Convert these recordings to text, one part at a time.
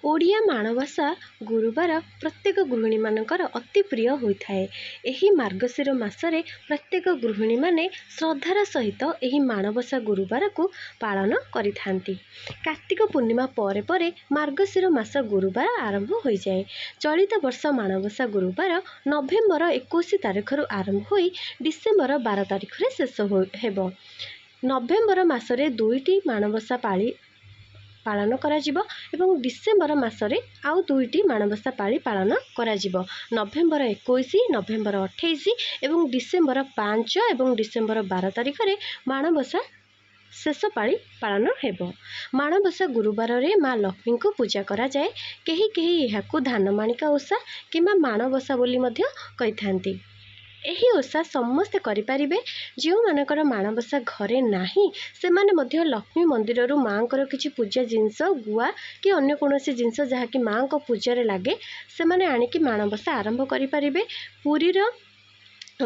ଓଡ଼ିଆ ମାଣବସା ଗୁରୁବାର ପ୍ରତ୍ୟେକ ଗୃହିଣୀମାନଙ୍କର ଅତି ପ୍ରିୟ ହୋଇଥାଏ। ଏହି ମାର୍ଗଶିର ମାସରେ ପ୍ରତ୍ୟେକ ଗୃହିଣୀମାନେ ଶ୍ରଦ୍ଧାର ସହିତ ଏହି ମାଣବସା ଗୁରୁବାରକୁ ପାଳନ କରିଥାନ୍ତି। କାର୍ତ୍ତିକ ପୂର୍ଣ୍ଣିମା ପରେ ପରେ ମାର୍ଗଶିର ମାସ ଗୁରୁବାର ଆରମ୍ଭ ହୋଇଯାଏ। ଚଳିତ ବର୍ଷ ମାଣବସା ଗୁରୁବାର ନଭେମ୍ବର 21 ତାରିଖରୁ ଆରମ୍ଭ ହୋଇ ଡିସେମ୍ବର 12 ତାରିଖରେ ଶେଷ ହେବ। ନଭେମ୍ବର ମାସରେ 2ଟି ମାଣବସା ପାଳନ କରାଯିବ ଏବଂ ଡିସେମ୍ବର ମାସରେ ଆଉ 2ଟି ମାଣବସା ପାଳି ପାଳନ କରାଯିବ। ନଭେମ୍ବର 21, ନଭେମ୍ବର 28 ଏବଂ ଡିସେମ୍ବର 5 ଏବଂ ଡିସେମ୍ବର 12 ତାରିଖରେ ମାଣବସା ଶେଷ ପାଳି ପାଳନ ହେବ। ମାଣବସା ଗୁରୁବାରରେ ମା ଲକ୍ଷ୍ମୀଙ୍କୁ ପୂଜା କରାଯାଏ। କେହି କେହି ଏହାକୁ ଧାନମାଣିକା ଓଷା କିମ୍ବା ମାଣବସା ବୋଲି ମଧ୍ୟ କହିଥାନ୍ତି। ଏହି ଓଷା ସମସ୍ତେ କରିପାରିବେ। ଯେଉଁମାନଙ୍କର ମାଣବସା ଘରେ ନାହିଁ ସେମାନେ ମଧ୍ୟ ଲକ୍ଷ୍ମୀ ମନ୍ଦିରରୁ ମାଙ୍କର କିଛି ପୂଜା ଜିନିଷ, ଗୁଆ କି ଅନ୍ୟ କୌଣସି ଜିନିଷ ଯାହାକି ମାଙ୍କ ପୂଜାରେ ଲାଗେ ସେମାନେ ଆଣିକି ମାଣବସା ଆରମ୍ଭ କରିପାରିବେ। ପୁରୀର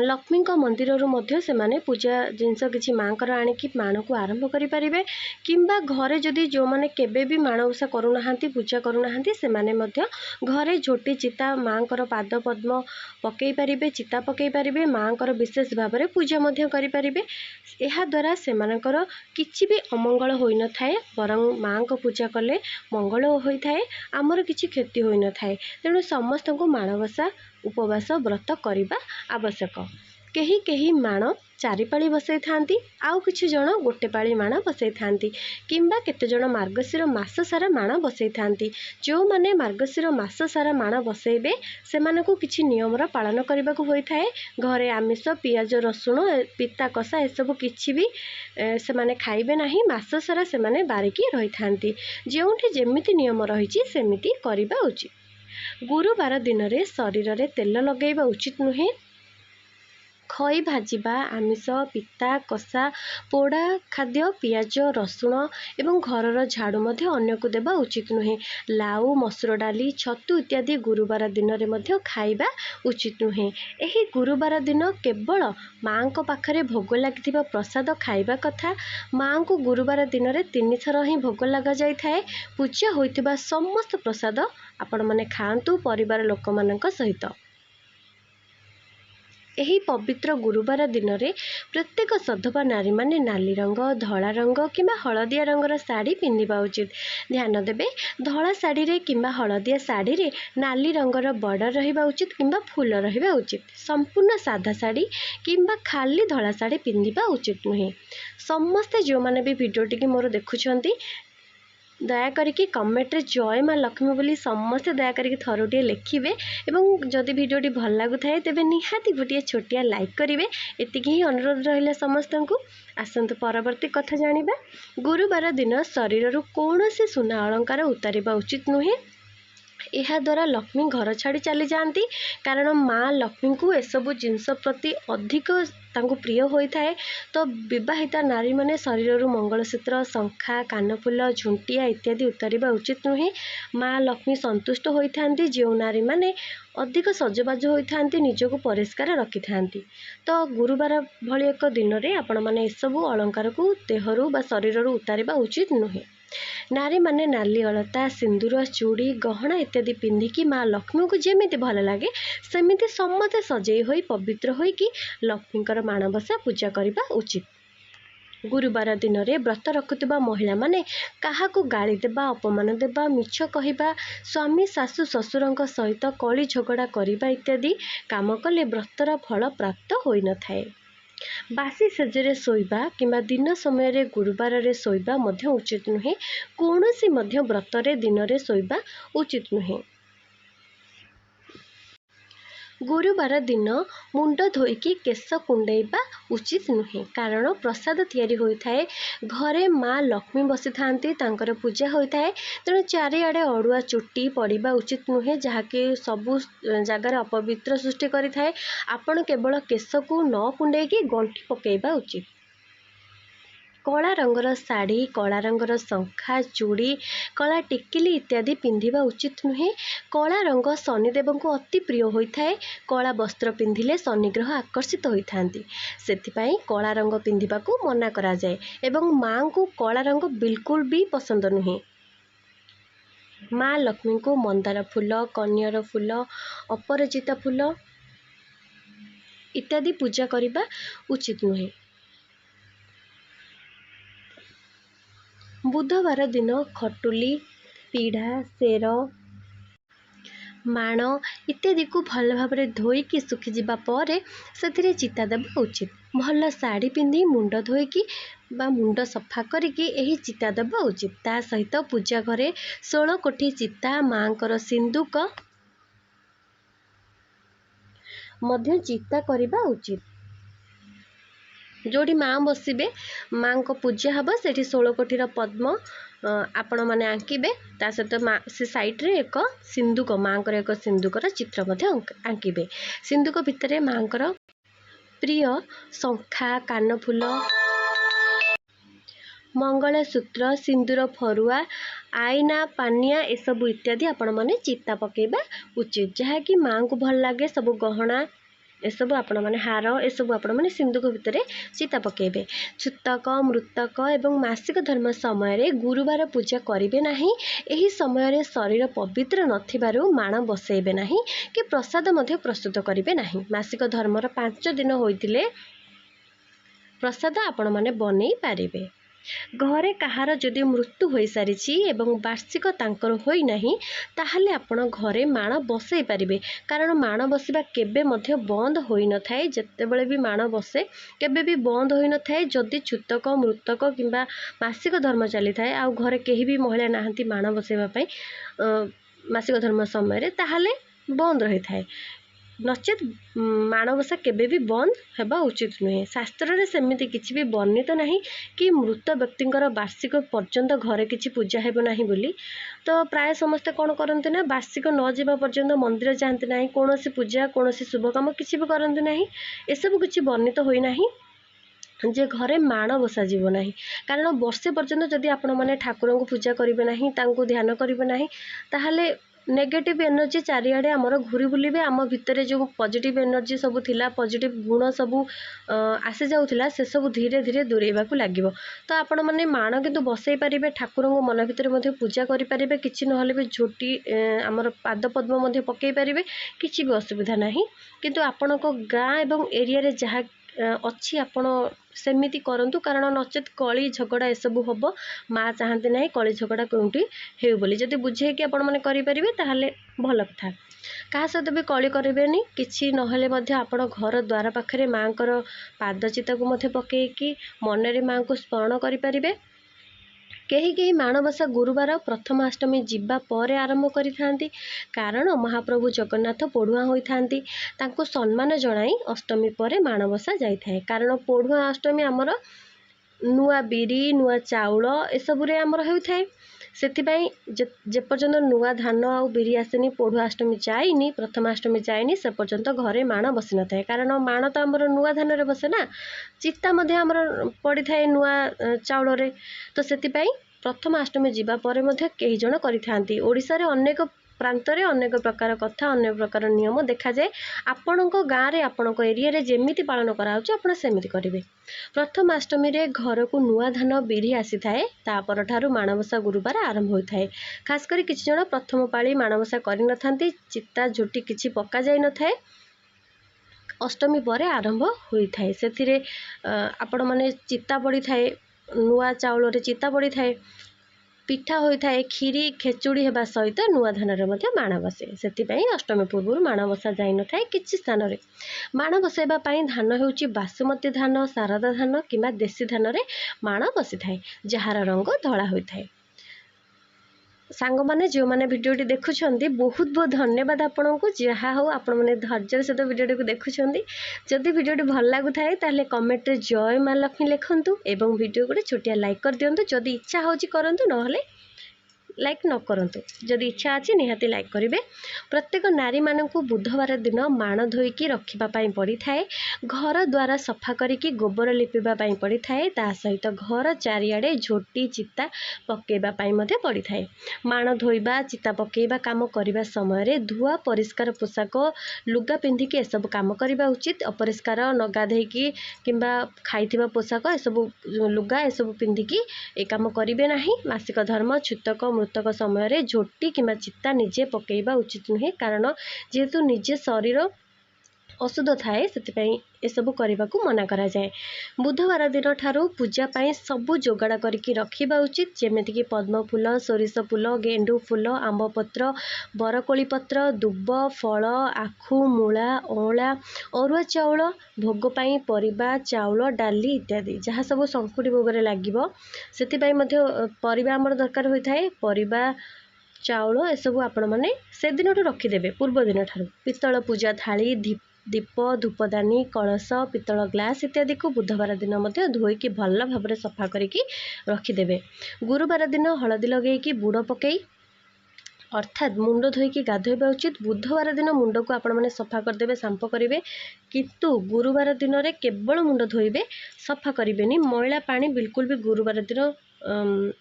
ଲକ୍ଷ୍ମୀଙ୍କ ମନ୍ଦିରରୁ ମଧ୍ୟ ସେମାନେ ପୂଜା ଜିନିଷ କିଛି ମାଙ୍କର ଆଣିକି ମାଣକୁ ଆରମ୍ଭ କରିପାରିବେ। କିମ୍ବା ଘରେ ଯଦି ଯେଉଁମାନେ କେବେ ବି ମାଣବସା କରୁନାହାନ୍ତି, ପୂଜା କରୁନାହାନ୍ତି, ସେମାନେ ମଧ୍ୟ ଘରେ ଝୋଟି ଚିତା ମାଙ୍କର ପାଦ ପଦ୍ମ ପକାଇ ପାରିବେ, ଚିତା ପକାଇ ପାରିବେ, ମାଙ୍କର ବିଶେଷ ଭାବରେ ପୂଜା ମଧ୍ୟ କରିପାରିବେ। ଏହାଦ୍ୱାରା ସେମାନଙ୍କର କିଛି ବି ଅମଙ୍ଗଳ ହୋଇନଥାଏ, ବରଂ ମାଙ୍କ ପୂଜା କଲେ ମଙ୍ଗଳ ହୋଇଥାଏ, ଆମର କିଛି କ୍ଷତି ହୋଇନଥାଏ। ତେଣୁ ସମସ୍ତଙ୍କୁ ମାଣବସା ଉପବାସ ବ୍ରତ କରିବା ଆବଶ୍ୟକ। କେହି କେହି ମାଣ 4 ପାଳି ବସାଇଥାନ୍ତି, ଆଉ କିଛି ଜଣ ଗୋଟେ ପାଳି ମାଣ ବସାଇଥାନ୍ତି କିମ୍ବା କେତେଜଣ ମାର୍ଗଶିର ମାସ ସାରା ମାଣ ବସାଇଥାନ୍ତି। ଯେଉଁମାନେ ମାର୍ଗଶିର ମାସ ସାରା ମାଣ ବସାଇବେ ସେମାନଙ୍କୁ କିଛି ନିୟମର ପାଳନ କରିବାକୁ ହୋଇଥାଏ। ଘରେ ଆମିଷ, ପିଆଜ ରସୁଣ, ପିତା କଷା ଏସବୁ କିଛି ବି ସେମାନେ ଖାଇବେ ନାହିଁ। ମାସ ସାରା ସେମାନେ ବାରିକି ରହିଥାନ୍ତି। ଯେଉଁଠି ଯେମିତି ନିୟମ ରହିଛି ସେମିତି କରିବା ଉଚିତ। ଗୁରୁବାର ଦିନରେ ଶରୀରରେ ତେଲ ଲଗାଇବା ଉଚିତ ନୁହେଁ। ଖଇ ଭାଜିବା, ଆମିଷ, ପିତା କଷା, ପୋଡ଼ା ଖାଦ୍ୟ, ପିଆଜ ରସୁଣ ଏବଂ ଘରର ଝାଡ଼ୁ ମଧ୍ୟ ଅନ୍ୟକୁ ଦେବା ଉଚିତ ନୁହେଁ। ଲାଉ, ମସୁର ଡାଲି, ଛତୁ ଇତ୍ୟାଦି ଗୁରୁବାର ଦିନରେ ମଧ୍ୟ ଖାଇବା ଉଚିତ ନୁହେଁ। ଏହି ଗୁରୁବାର ଦିନ କେବଳ ମାଙ୍କ ପାଖରେ ଭୋଗ ଲାଗିଥିବା ପ୍ରସାଦ ଖାଇବା କଥା। ମାଙ୍କୁ ଗୁରୁବାର ଦିନରେ 3 ଥର ହିଁ ଭୋଗ ଲଗାଯାଇଥାଏ। ପୂଜା ହୋଇଥିବା ସମସ୍ତ ପ୍ରସାଦ ଆପଣମାନେ ଖାଆନ୍ତୁ ପରିବାର ଲୋକମାନଙ୍କ ସହିତ। ଏହି ପବିତ୍ର ଗୁରୁବାର ଦିନରେ ପ୍ରତ୍ୟେକ ସଧବା ନାରୀମାନେ ନାଲି ରଙ୍ଗ, ଧଳା ରଙ୍ଗ କିମ୍ବା ହଳଦିଆ ରଙ୍ଗର ଶାଢ଼ୀ ପିନ୍ଧିବା ଉଚିତ। ଧ୍ୟାନ ଦେବେ, ଧଳା ଶାଢ଼ୀରେ କିମ୍ବା ହଳଦିଆ ଶାଢ଼ୀରେ ନାଲି ରଙ୍ଗର ବର୍ଡ଼ର ରହିବା ଉଚିତ କିମ୍ବା ଫୁଲ ରହିବା ଉଚିତ। ସମ୍ପୂର୍ଣ୍ଣ ସାଧା ଶାଢ଼ୀ କିମ୍ବା ଖାଲି ଧଳା ଶାଢ଼ୀ ପିନ୍ଧିବା ଉଚିତ ନୁହେଁ। ସମସ୍ତେ ଯେଉଁମାନେ ବି ଭିଡ଼ିଓଟିକି ମୋର ଦେଖୁଛନ୍ତି ଦୟାକରିକି କମେଣ୍ଟରେ ଜୟ ମା ଲକ୍ଷ୍ମୀ ବୋଲି ସମସ୍ତେ ଦୟାକରିକି ଥରୁଟିଏ ଲେଖିବେ ଏବଂ ଯଦି ଭିଡ଼ିଓଟି ଭଲ ଲାଗୁଥାଏ ତେବେ ନିହାତି ଗୋଟିଏ ଛୋଟିଆ ଲାଇକ୍ କରିବେ। ଏତିକି ହିଁ ଅନୁରୋଧ ରହିଲା ସମସ୍ତଙ୍କୁ। ଆସନ୍ତୁ ପରବର୍ତ୍ତୀ କଥା ଜାଣିବା। ଗୁରୁବାର ଦିନ ଶରୀରରୁ କୌଣସି ସୁନା ଅଳଙ୍କାର ଉତାରିବା ଉଚିତ ନୁହେଁ। ଏହାଦ୍ୱାରା ଲକ୍ଷ୍ମୀ ଘର ଛାଡ଼ି ଚାଲିଯାଆନ୍ତି। କାରଣ ମା ଲକ୍ଷ୍ମୀଙ୍କୁ ଏସବୁ ଜିନିଷ ପ୍ରତି ଅଧିକ ତାଙ୍କୁ ପ୍ରିୟ ହୋଇଥାଏ। ତ ବିବାହିତା ନାରୀମାନେ ଶରୀରରୁ ମଙ୍ଗଳସୂତ୍ର, ଶଙ୍ଖା, କାନଫୁଲ, ଝୁଣ୍ଟିଆ ଇତ୍ୟାଦି ଉତାରିବା ଉଚିତ ନୁହେଁ। ମା ଲକ୍ଷ୍ମୀ ସନ୍ତୁଷ୍ଟ ହୋଇଥାନ୍ତି ଯେଉଁ ନାରୀମାନେ ଅଧିକ ସଜବାଜ ହୋଇଥାନ୍ତି, ନିଜକୁ ପରିଷ୍କାର ରଖିଥାନ୍ତି। ତ ଗୁରୁବାର ଭଳି ଏକ ଦିନରେ ଆପଣମାନେ ଏସବୁ ଅଳଙ୍କାରକୁ ଦେହରୁ ବା ଶରୀରରୁ ଉତାରିବା ଉଚିତ ନୁହେଁ। ନାରୀମାନେ ନାଲି ଅଳତା, ସିନ୍ଦୁର, ଚୁଡ଼ି, ଗହଣା ଇତ୍ୟାଦି ପିନ୍ଧିକି ମା ଲକ୍ଷ୍ମୀଙ୍କୁ ଯେମିତି ଭଲ ଲାଗେ ସେମିତି ସମସ୍ତେ ସଜେଇ ହୋଇ ପବିତ୍ର ହୋଇକି ଲକ୍ଷ୍ମୀଙ୍କର ମାଣବସା ପୂଜା କରିବା ଉଚିତ। ଗୁରୁବାର ଦିନରେ ବ୍ରତ ରଖୁଥିବା ମହିଳାମାନେ କାହାକୁ ଗାଳି ଦେବା, ଅପମାନ ଦେବା, ମିଛ କହିବା, ସ୍ୱାମୀ ଶାଶୁ ଶ୍ୱଶୁରଙ୍କ ସହିତ କଳି ଝଗଡ଼ା କରିବା ଇତ୍ୟାଦି କାମ କଲେ ବ୍ରତର ଫଳ ପ୍ରାପ୍ତ ହୋଇନଥାଏ। ବାସି ଶେଯରେ ଶୋଇବା କିମ୍ବା ଦିନ ସମୟରେ ଗୁରୁବାରରେ ଶୋଇବା ମଧ୍ୟ ଉଚିତ ନୁହେଁ। କୌଣସି ମଧ୍ୟ ବ୍ରତରେ ଦିନରେ ଶୋଇବା ଉଚିତ ନୁହେଁ। ଗୁରୁବାର ଦିନ ମୁଣ୍ଡ ଧୋଇକି କେଶ କୁଣ୍ଡେଇବା ଉଚିତ ନୁହେଁ। କାରଣ ପ୍ରସାଦ ତିଆରି ହୋଇଥାଏ, ଘରେ ମା ଲକ୍ଷ୍ମୀ ବସିଥାନ୍ତି, ତାଙ୍କର ପୂଜା ହୋଇଥାଏ। ତେଣୁ ଚାରିଆଡ଼େ ଅଡ଼ୁଆ ଚୁଟି ପଡ଼ିବା ଉଚିତ ନୁହେଁ, ଯାହାକି ସବୁ ଜାଗାରେ ଅପବିତ୍ର ସୃଷ୍ଟି କରିଥାଏ। ଆପଣ କେବଳ କେଶକୁ ନ କୁଣ୍ଡେଇକି ଗଣ୍ଠି ପକାଇବା ଉଚିତ। କଳା ରଙ୍ଗର ଶାଢ଼ୀ, କଳା ରଙ୍ଗର ଶଙ୍ଖା, ଚୁଡ଼ି, କଳା ଟିକିଲି ଇତ୍ୟାଦି ପିନ୍ଧିବା ଉଚିତ ନୁହେଁ। କଳା ରଙ୍ଗ ଶନିଦେବଙ୍କୁ ଅତି ପ୍ରିୟ ହୋଇଥାଏ। କଳା ବସ୍ତ୍ର ପିନ୍ଧିଲେ ଶନିଗ୍ରହ ଆକର୍ଷିତ ହୋଇଥାନ୍ତି। ସେଥିପାଇଁ କଳା ରଙ୍ଗ ପିନ୍ଧିବାକୁ ମନା କରାଯାଏ ଏବଂ ମାଙ୍କୁ କଳା ରଙ୍ଗ ବିଲକୁଲ ବି ପସନ୍ଦ ନୁହେଁ। माँ लक्ष्मी को मंदार फूल, कनियर फूल, अपराजिता फूल इत्यादि पूजा करने उचित नुहे। बुधवार दिन खटुली, पीढ़ा, सेर, माण इत्यादि को भल भाव धोईकी सुखीजा पर से चिता देवा उचित। भल शाढ़ी पिंधि मुंड धोईकी बा मुंड सफा करिकी एही चिता देवा उचित। ता सहित पूजा घरे 16 कोठी चिता, माँकर सिंदूक मध्य चिता करवा उचित। जोड़ी माँ बसबे माँ को पूजा हम से 16 कोठीर पद्म आपण मैंने आंकिबे। ता सहित माँ से साइड्रे एक सिंदूक, माँ को एक सिंदूकर चित्र आंकिबे। सिंदूक भितर माँ को प्रिय शंखा, कानफुल, मंगलसूत्र, सिंदूर फरुआ, आईना, पानिया एसबू इत्यादि आपण मैंने चिता पकेबा उचित। जहाँकि माँ को भल लगे सब गहना एसबू आपण मैंने हार एसबू आपण मैंने सिंदूक भितर चिता पकेबे। छूतक, मृतक एवं मासिक धर्म समय गुरुवार पूजा करेंगे नहीं। एही समय शरीर पवित्र नथिबारु माण बसैबे नहीं कि प्रसाद मध्य प्रस्तुत करेंगे नहीं। मासिक धर्मर 5 दिन होइतिले प्रसाद आपण मैंने बनै पारिबे। घरे कहार जदि मृत्यु हो सारी एवं वार्षिक तांकर होई नहीं ताहले आपण घरे माण बसई पारिबे। कारण माण बसवा केबे मध्य बंद होई न थाए। जेतेबेले भी माण बसे केबे भी बंद होई न थाए। जदि छूतक, मृतक किंबा मासिक धर्म चली थाए आ घरे केही भी महिला नाहंती माण बसैबा पई मासिक धर्म समय ताहले बंद रही थाए। नचेत माणबसा केबे भी बंद होगा उचित नुहे। शास्त्र रे सेमिति किछि भी वर्णित नहीं कि मृत व्यक्तिंकर वार्षिक पर्यंत घरे किछि पूजा हेबो नहीं बोली। तो प्राय समस्ते कौन करते ना वार्षिक न जावा पर्यंत मंदिर जाते ना, कौन पूजा कौन शुभ काम किछि भी करते ना। एसबू किछि वर्णित होई नाही जे घरे माण बसा जीव नाही। कारण वर्षे पर्यंत जदि आपण माने ठाकुर को पूजा करिवे नाही, तांको ध्यान करिवे नाही, ताहले नेगेटिव एनर्जी चारिआडे आमर घूरी बुलिबे। आम भितर जो पॉजिटिव एनर्जी सब थिला, पॉजिटिव गुण सब आसी जाउथिला से सब धीरे धीरे दूरेबाकू लागिबो। तो आपण माने माण किंतु बसई पारिबे, ठाकुर को मन भितर मध्ये पूजा करि पारिबे। किछि नहले भी झोटी आमर पाद पद्म मध्ये पकई पारिबे, किछि भी असुविधा नाही। किंतु आपणको गाँ एवं एरिया रे जहा अच्छी आपण सेमिति करंतु। कारण नचेत कली झगड़ा एसबू हम माँ चाहती ना कली झगड़ा कौटी हो बोली। जदि बुझे कि आपण मैंने करेंगे ताहले भल कथा। क्या सहित भी कली करेंगे किसी नहले आपण घर द्वार पाखे माँ को पादचिता को पकईकि मनरे माँ को स्मरण करें। कहीं माणबसा गुरुवार प्रथमाष्टमी जीवा पर आरंभ करिथांती। कारण महाप्रभु जगन्नाथ पढ़ुआ होइथांती, तांको सम्मान जणाई अष्टमी पर माणबसा जाइथाए। कारण पढ़ुआ अष्टमी आमर नुआ बिरी, नुआ चाउल एसबुरे आमर होइथाए। सेथिपाई जेपर्यंत नुआ धान आ बिरी आसेनी, पढ़ुआ अष्टमी जाइनी, प्रथमाष्टमी जाइनी, से पर्यंत घरे माण बसी न थाए। कारण माण तो आमर नुआ धान रे बसे ना, चित्ता मध्य आमर पड़ी थाए नुआ चाउल रे। तो सेथिपाई प्रथमाष्टमी जीवा पर मध्य कई जण करिथांती। ओडिसा रे अनेक प्रांत रे अनेक प्रकार कथा, अनेक प्रकार नियम देखा जाए। आपणको गाँ रे आपणको एरिया रे जेमिति पालन कराउछ आपण सेमिति करिवे। प्रथमाष्टमी रे घर को नुआ धान बिरी आसी थाए। ता पर ठारू माणबसा गुरुवार आरंभ होई थाए। खास करी किछि जण प्रथम पाळी माणबसा करि न थांती, चित्ता झोटी किछि पक्का जाई न थाए। अष्टमी पर आरंभ होई थाए। सेथिरे आपण माने चित्ता पड़ी थाए, नुआ चाउल रे चित्ता पड़ी थाए, पिठा होई थाए, खीरी खेचुड़ी हेबा सहित नुआ धान रे मध्य माण बसे। सेथिपई अष्टमी पूर्व माण बसा जाई न थाए। किछि स्थान रे माण बसाइबा पई धान हेउची बासमती धान, शारदा धान किंबा देसी धान रे माण बसी थाए, जहार रंग धला होई थाए। सांग माने जो माने वीडियोटी देखुछंती बहुत बहुत धन्यवाद आपनको। जहा हो आपण माने धैर्य सहित वीडियोटी को देखुछंती। जदि वीडियोटी भल लागु थाए ताले कमेंट रे जय मां लक्ष्मी लिखंतु एवं वीडियो को छोटिया लाइक कर दियंतु। जदि इच्छा होची करंतु, नहले लाइक न करंतु। जदि इच्छा अछि निहाती लाइक करिवे। प्रत्येक नारी मानकु बुधवार दिन माण धोईकी रखिबा पई पड़ी थाए। घर द्वारा सफा करिकी गोबर लिपिबा पई पड़ी थाए। ता सहित घर चारिआडे झोटी चिता पकेबा पई मध्ये पड़ी थाए। माण धोइबा, चिता पकेबा काम करिबा समय रे धुआ परिष्कार पोशाक लुगा पिंधिकी ए सब काम करिबा उचित। अपरिष्कार न गाधेकी किंबा खाइथिबा पोशाक ए सब लुगा ए सब पिंधिकी ए काम करिवे नाही। मासिक धर्म, छूतक, मृतक समय झोटी किंवा चिता निजे पकेଇବା उचित नुहे, कारण जेहेतु निजे शरीर अशुद्ध थाए से एसबू करने को मना करा जाए। बुधवार दिन ठारू पूजा पाई सबू जोगाड़ करके रखा उचित, जमीक पद्म फूल, सोरिष फूल, गेंडु फूल, आंब पत्र, बरकोली पत्र, दुब, फल, आखु, मूला, अँला, अरुआ चाउल, भोग पाई परिबा, चाउल, डाली इत्यादि जहाँ सब संकुटी भोग लगे से परिबा आमर दरकार होता है। परिबा चाउल एसबू आपण मैंने से दिन रखिदेवे पूर्व दिन ठारू। पितल पूजा थाली, दीप, धूपदानी, कलश, पितल ग्लास इत्यादि को बुधवार दिन धोईकी भल भाव सफा करके रखिदेवे। गुरुवार दिन हलदी लगे बुड़ पकई अर्थात मुंड धोईकी गाधोଇବା उचित। बुधवार दिन मुंड को आपण मैंने सफा करदे, सांप करेंगे, किंतु गुरुवार दिन में केवल मुंड धोइबे, सफा करेंगे। मैला पानी बिल्कुल भी गुरुवार दिन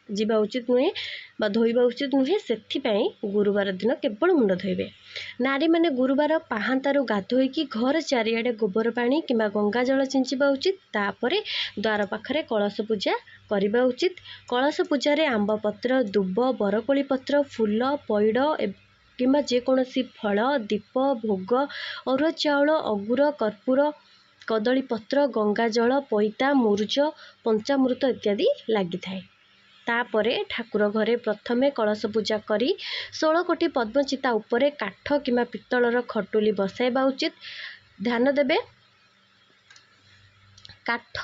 जीवा उचित नुहे बा धोइबा उचित नुहे, से गुरुवार दिन केवल मुंड धोइबे। नारी माने गुरुवार पाहांतारू गाधोईकी घर चारिआडे गोबर पानी किंबा गंगा जल चिंचिबा उचित। तापरे द्वार पाखरे कलश पूजा करिबा उचित। कलश पूजा रे आंब पत्र, दुब, बरकोली पत्र, फूल, पैड किंबा जेकोसी फल, दीप, भोग, अरुआ चाउल, अगुर, कर्पूर, कदली पत्र, गंगा जल, पैता, मुरुज, पंचामृत इत्यादि लगी थाए। तापरे ठाकुर घरे प्रथमे कलश पूजा करी 16 कोटी पद्मचिता उपरे काठ किंबा पित्तलर खटुली बसाइबा उचित। ध्यान देबे काठ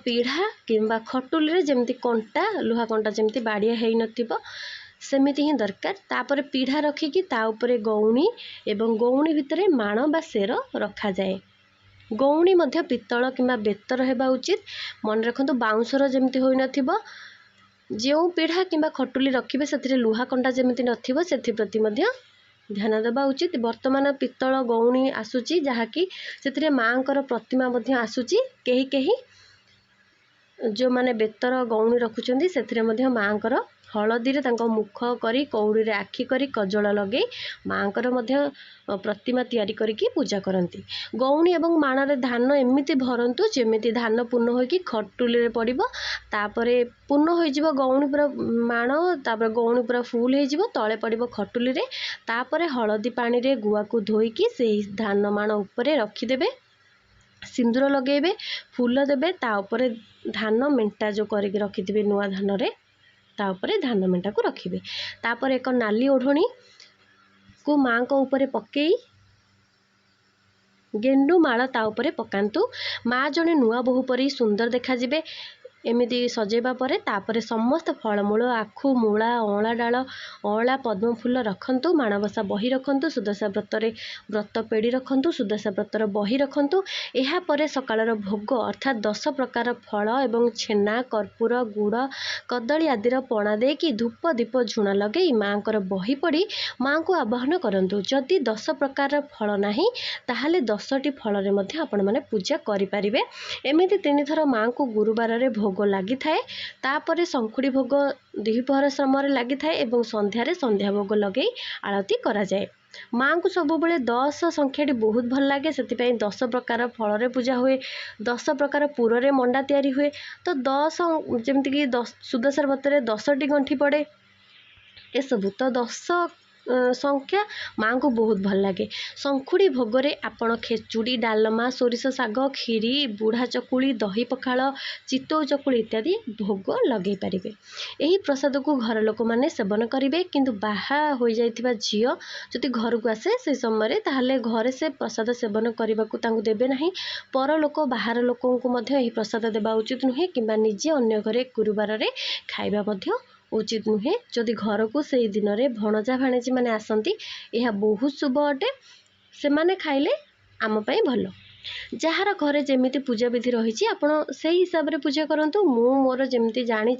पीढ़ा किंबा खटुली जमती कंटा लुहा कंटा जमती बाड़िया है नथिबो सेमिति ही दरकार। तापर पीढ़ा रखिकी ता उपरे गौणी एवं गौणी भितरे माण बा सेर रखा जाए। गौणी मध्य पित्तल किंबा बेतर हेबा उचित। मन रखंतु बाउंसर जमती होई नथिबो। जो पीढ़ा किंबा खटुली रखिबे सेथिरे लुहा कंटा जमती नथिबो सेथि प्रति मध्य ध्यान देबा उचित। वर्तमान पित्तल गौणी आसुची जहाँकि सेथिरे मांकर प्रतिमा मध्य आसुची। केही केही जो माने बेतर गौणी रखुचंदी सेथिरे मध्य मांकर हलदी रे तांको मुख करी कौड़ी रे आखि करी कजल लगे मांकर मध्य प्रतिमा तैयारी करिकी पूजा करंती। गौणी एवं माणरे धान एमिति भरंतु जेमिति धान पूर्ण होइकी खटुली रे पड़िबो। तापरे पूर्ण होई जिवो गौणी पूरा माण, तापर गौणी पूरा फुल होई जिवो, तळे पड़िबो खटुली रे। तापरे हलदी पानी रे गुआ को धोईकी सेही धान माण उपरे रखी देबे, सिंदूर लगेबे, फूल देबे, ता उपरे धान मेंटा जो करके रखिथिबे नुआ धान रे ता उपरे धान मेंटा को रखिबे। तापर एक नाली ओढ़णी को माँ को ऊपर पकई गेंडु माला ता उपरे पकांतु। माँ जने नुआ बहु परी सुंदर देखा जिबे एमिति सजेबा परे तापरे समस्त फलमूल आखु मूला अँला डाल अँला पद्म फूल रखंतु। माणबसा बही रखंतु। सुदशा व्रतरे व्रत पेड़ी रखंतु। सुदशा व्रतर बही रखंतु। एहा परे सकाळर भोग अर्थात 10 प्रकार फल एवं छेना कर्पूर गुड़ कदली आदिर पणा देकी धूप दीप झुणा लगे माँकर बही पड़ी माँ को आवाहन करंतु। जदि 10 प्रकार फल नाही ताहाले 10टी फल रे आपण माने पूजा करि परिबे। एमिति 3 थर माँ को गुरुवार रे भोग लगी थाए। तापरे संखुड़ी भोग द्विपहर समय लगी थाए एवं संध्यारे संध्या भोग लगे आरती करा जाए। माँ को सब बेले 10 संख्याटी बहुत भल लगे से 10 प्रकार फल रे पूजा हुए। 10 प्रकार पुर रे मंडा तैयारी हुए। तो 10 जमीक 10 सुदशा व्रत 10टी गंठी पड़े ए सबू तो 10 संख्या माँ को बहुत भल लगे। संखुड़ी भोगरे आपण खेचुड़ी डालमा सोरिष साग खीरी बुढ़ा चकुली दही पखाल चितौ चकुली इत्यादि भोग लगे पारिबे। एही प्रसाद को घर लोक माने सेवन करिवे। किंतु बाहा हो जाइथिबा झियो जदि घर को आसे से समय ताहले घरे से प्रसाद सेवन करने को तांको देबे नहीं। पर लोक बाहर लोकों को मध्य एही प्रसाद देबा उचित नुहे किंबा निजे अन्य घरे गुरुवार रे खाइबा मध्य उचित नुहे। जदि घर को से दिन में भणजा भाणेजी मैंने आसती यह बहुत शुभ अटे। से माने खाइले आम पाई भल। जार घरे जमीती पूजा विधि रही आपण से हिसाब रे पूजा करंतु। मु मोर जमीती जानी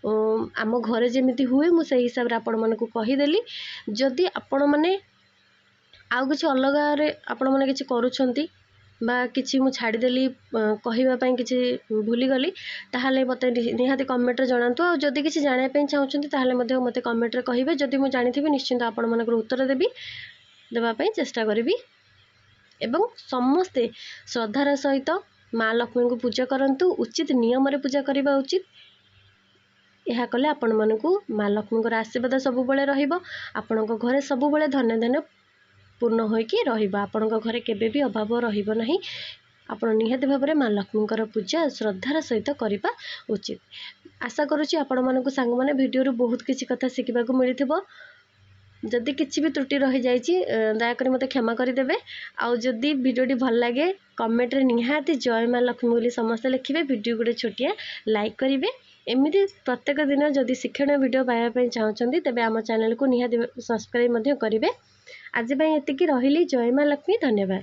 आम घरे जमीती हुए मु से हिसाब रे आपण मन को कहीदेली। जदि आपण माने आउ किछि अलगा रे आपण माने किछि करूछंती बा किछि मु छाड़ीदेली कहवाई किछि भूलीगली ताहले मते निहाती कमेंट रे जणांतु। आ जदि किछि जानिया पे चाहुछंती ताहले मते मते कमेंट रे कहिबे। जदि मु जानिथिबि निश्चिंत आपण मानकर उत्तर देबी देबा पई चेष्टा करिबी। एवं समस्ते श्रद्धार सहित माँ लक्ष्मी को पूजा करंतु। उचित नियम रे पूजा करिबा उचित। ଏହା କଲେ ଆପଣମାନଙ୍କୁ ମା ଲକ୍ଷ୍ମୀଙ୍କର ଆଶୀର୍ବାଦ ସବୁବେଳେ ରହିବ। ଆପଣଙ୍କ ଘରେ ସବୁବେଳେ ଧନ୍ୟ ଧନ୍ୟ ପୂର୍ଣ୍ଣ ହୋଇକି ରହିବ। ଆପଣଙ୍କ ଘରେ କେବେ ବି ଅଭାବ ରହିବ ନାହିଁ। ଆପଣ ନିହାତି ଭାବରେ ମା ଲକ୍ଷ୍ମୀଙ୍କର ପୂଜା ଶ୍ରଦ୍ଧାର ସହିତ କରିବା ଉଚିତ। ଆଶା କରୁଛି ଆପଣମାନଙ୍କୁ ସାଙ୍ଗମାନେ ଭିଡ଼ିଓରୁ ବହୁତ କିଛି କଥା ଶିଖିବାକୁ ମିଳିଥିବ। ଯଦି କିଛି ବି ତ୍ରୁଟି ରହିଯାଇଛି ଦୟାକରି ମୋତେ କ୍ଷମା କରିଦେବେ। ଆଉ ଯଦି ଭିଡ଼ିଓଟି ଭଲ ଲାଗେ କମେଣ୍ଟରେ ନିହାତି ଜୟ ମା ଲକ୍ଷ୍ମୀ ବୋଲି ସମସ୍ତେ ଲେଖିବେ। ଭିଡ଼ିଓ ଗୋଟେ ଛୋଟିଆ ଲାଇକ୍ କରିବେ। ଏମିତି ପ୍ରତ୍ୟେକ ଦିନ ଯଦି ଶିକ୍ଷଣୀୟ ଭିଡ଼ିଓ ପାଇବା ପାଇଁ ଚାହୁଁଛନ୍ତି ତେବେ ଆମ ଚ୍ୟାନେଲକୁ ନିହାତି ସବସ୍କ୍ରାଇବ୍ ମଧ୍ୟ କରିବେ। ଆଜି ପାଇଁ ଏତିକି, ରହିଲି। ଜୟ ମା ଲକ୍ଷ୍ମୀ। ଧନ୍ୟବାଦ।